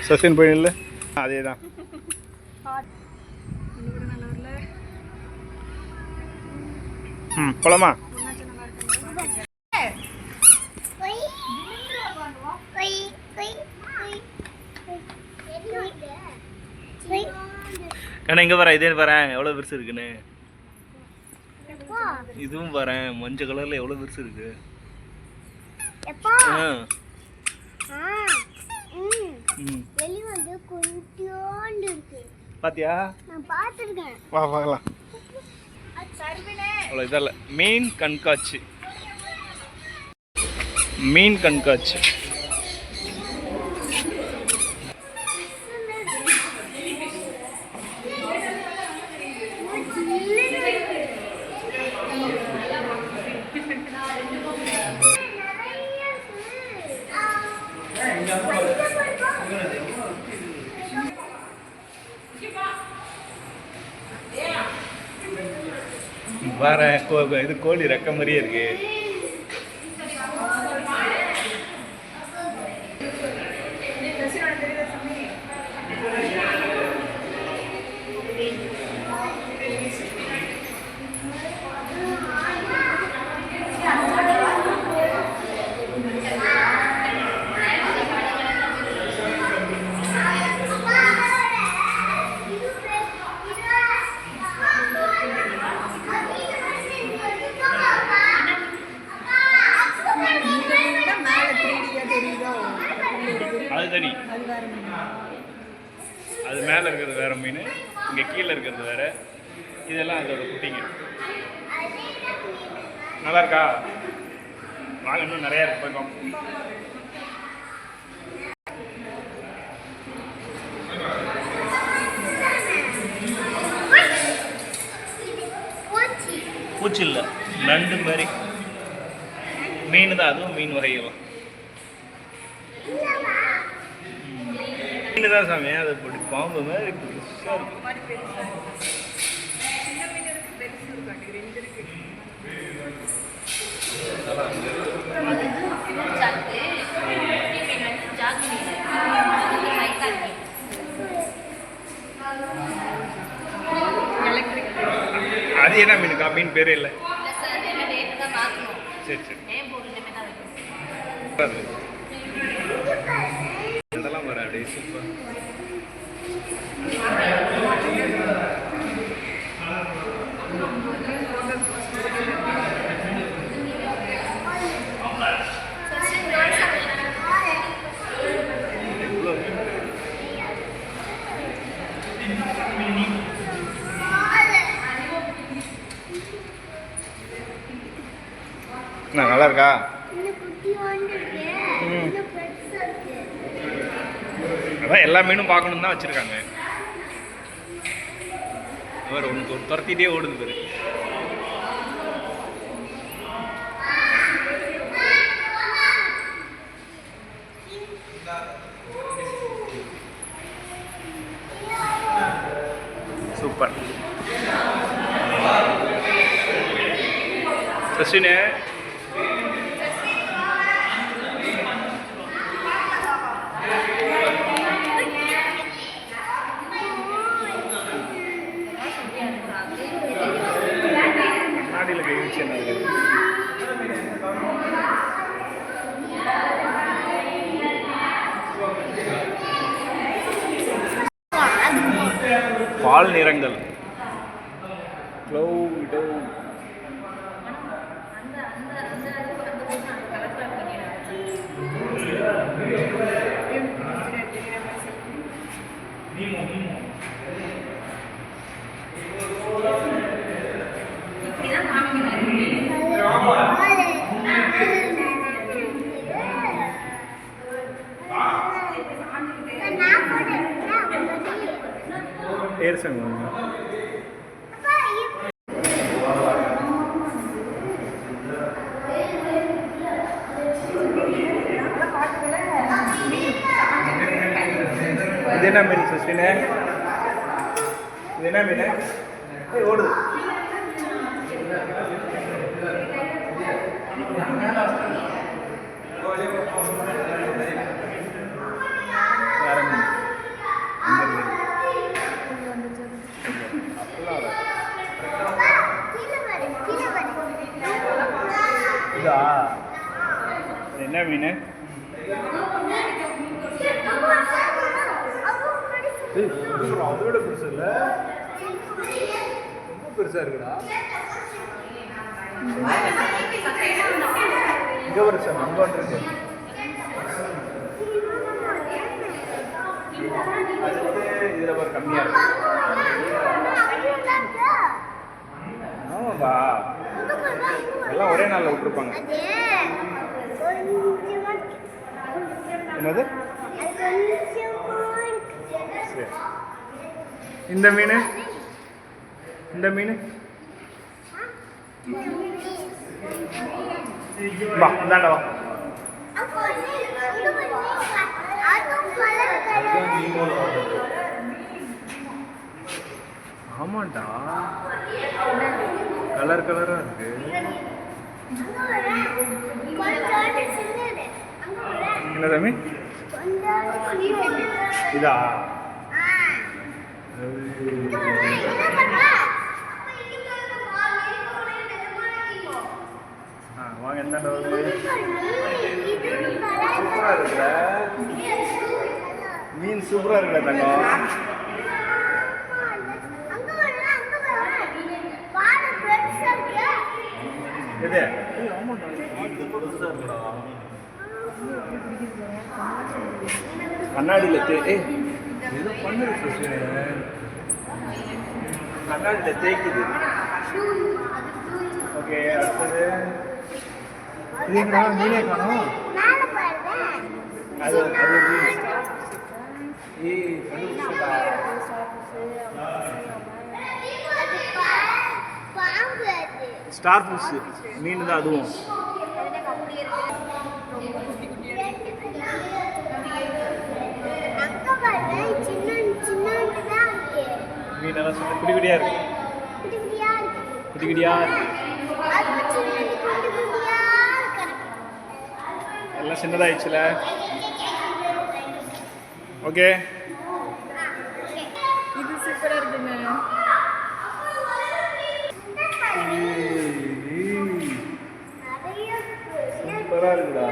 சசின் போயிடல அதே தான். போலாமா? ஏன்னா இங்கே வரேன், இதே வரேன் எவ்வளோ பெருசு இருக்குன்னு. இதுவும் வரேன் மஞ்சள் கலரில் எவ்வளோ பெருசு இருக்கு. பாத்தியா? வா பார்க்கலாம். அவ்வளோ இதல்ல மீன் கண்காட்சி. மீன் கண்காட்சி வேற இது கோழி ரெக்க மாதிரியே இருக்கு. அது தனி, அது மேலே இருக்கிறது வேற மீன், இங்கே கீழே இருக்கிறது வேற. இதெல்லாம் அதோட குட்டிங்க. நல்லா இருக்கா? வாங்க, இன்னும் நிறையா இருக்கு பக்கம். பூச்சி இல்லை, நண்டு மாதிரி மீன் தான். அதுவும் மீன் வகைகள் மீன் தான் சாமி. அது அப்படி பாம்பு மாதிரி பெருசாக இருக்கும். அது என்ன மீனுக்கா? மீன் பேரே இல்லை. சரி சரி. இதெல்லாம் வர அப்படியே சூப்பர். நல்லா இருக்கா? அதான் எல்லா மீனும் பார்க்கணும் தான் வச்சிருக்காங்க. ஒன்று துரத்திட்டே ஓடுது பேரு. சூப்பர். சசினே கண்ணாடியில் கை வச்சு என்ன பால் நிறங்கள். இது என்ன மீன் சஸ்டினே? இது என்ன மீன்? ஓடுது. வேற மீன் இதா என்ன மீன்? அதோட பெருசு இல்லை, ரொம்ப பெருசா இருக்குடா. இங்க ஒரு சார் அங்க ஒன்று இருக்கு. அது இதுல ஒரு கம்மியா இருக்கு. ஆமாப்பா, எல்லாம் ஒரே நாள்ல விட்டுருப்பாங்க. என்னது? இந்த மீன், இந்த மீன் வா, இந்தாண்டா வா. ஆமாண்டா, கலர் கலரா இருக்கு. என்ன தம்பி இதா? வாங்க, என்ன சூப்பரா இருக்குல்ல மீன், சூப்பரா இருக்குல்ல தங்கம். எது? கண்ணாடியில் ஏதோ பண்ணுது, கண்ணாடியில் தேய்க்குது. ஓகே, அடுத்தது இதுங்களா? மீனே காணும். அது அது ஸ்டார் ஃபிஷ் மீன் தான் அதுவும். மீனெல்லாம் சும்மா குடி குடியா இருக்கு, குடி குடியா எல்லாம் சின்னதாயிடுச்சுல. ஓகே, இது சூப்பரா இருக்குங்க. சூப்பரா இருக்குடா.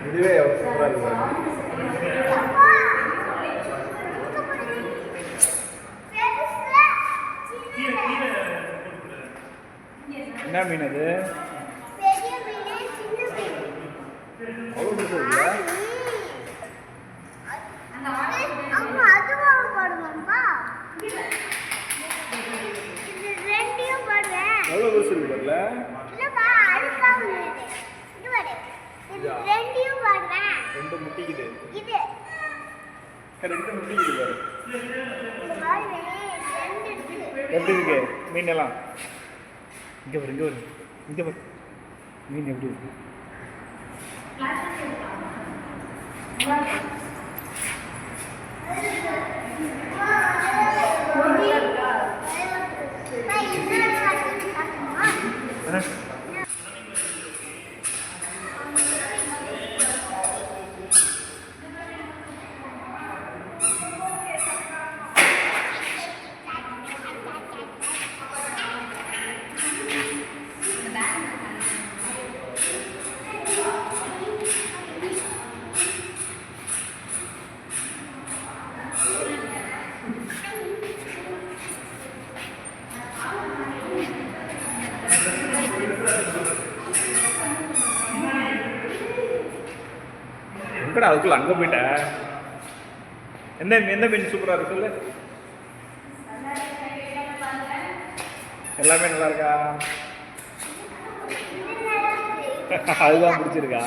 இதுவே சூப்பரா இருக்கு. என்ன மீன் அது? எவ்வளோ பெருசு இருக்கு பாருல. ரெண்டு முட்டிக்குது, ரெண்டு முட்டிக்குது பாரு. எப்படி இருக்கு மீன் எல்லாம்? இங்கே பாரு, இங்கே பாரு, இங்கே பாரு மீன் எப்படி இருக்கு. எங்கடா அதுக்குள்ள அங்கே போயிட்ட? எந்த எந்த மீன் சூப்பராக இருக்கு சொல்லு. எல்லாமே நல்லா இருக்கா? அதுதான் பிடிச்சிருக்கா?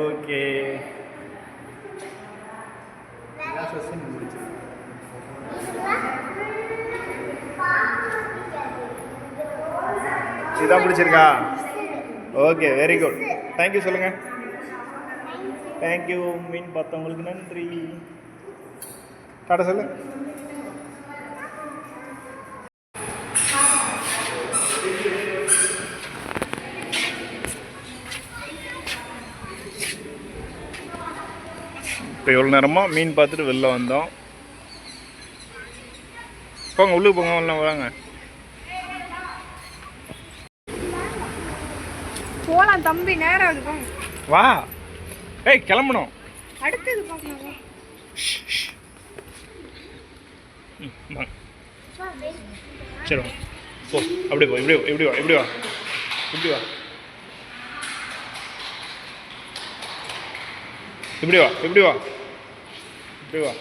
ஓகே, இதுதான் பிடிச்சிருக்கா? ஓகே, வெரி குட், தேங்க்யூ சொல்லுங்க. தேங்க்யூ, மீன் பார்த்தவங்களுக்கு நன்றி. டாடா சொல்லு. இப்போ எவ்வளோ நேரமாக மீன் பார்த்துட்டு வெளில வந்தோம். போங்க உள்ளுக்கு போங்க எல்லாம் வாங்க. போலாம் தம்பி, நேரம் ஆகுது போங்க. வா. ஏய் கிளம்பணும். அடுத்தது பார்க்கலாம். வாங்க. சரி வா. போ அப்படியே போ, இப்படி இப்படி வா, இப்படி வா, இப்படி வா, இப்படி வா, இப்படி வா, இப்படி வா.